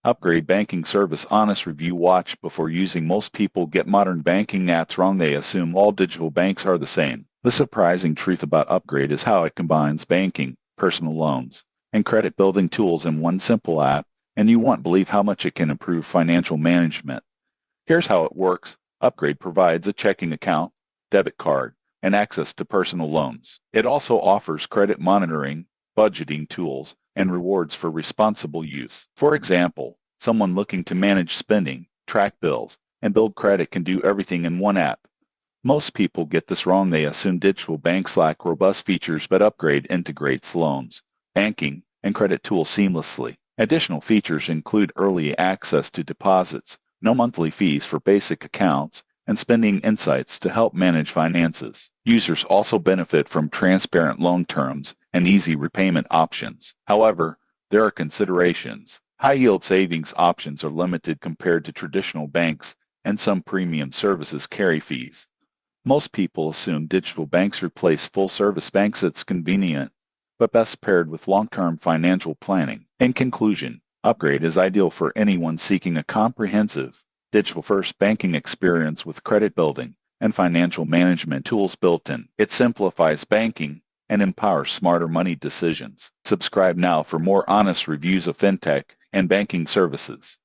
Upgrade banking service honest review. Watch before using. Most people get modern banking apps wrong. They assume all digital banks are the same. The surprising truth about Upgrade is how it combines banking, personal loans, and credit building tools in one simple app, and you won't believe how much it can improve financial management. Here's how it works. Upgrade provides a checking account, debit card, and access to personal loans. It also offers credit monitoring, budgeting tools, and rewards for responsible use. For example, someone looking to manage spending, track bills, and build credit can do everything in one app. Most people get this wrong. They assume digital banks lack robust features, but Upgrade integrates loans, banking, and credit tools seamlessly. Additional features include early access to deposits, no monthly fees for basic accounts, and spending insights to help manage finances. Users also benefit from transparent loan terms and easy repayment options. However, there are considerations. High-yield savings options are limited compared to traditional banks, and some premium services carry fees. Most people assume digital banks replace full-service banks. It's convenient, but best paired with long-term financial planning. In conclusion, Upgrade is ideal for anyone seeking a comprehensive, digital-first banking experience with credit building and financial management tools built in. It simplifies banking and empowers smarter money decisions. Subscribe now for more honest reviews of fintech and banking services.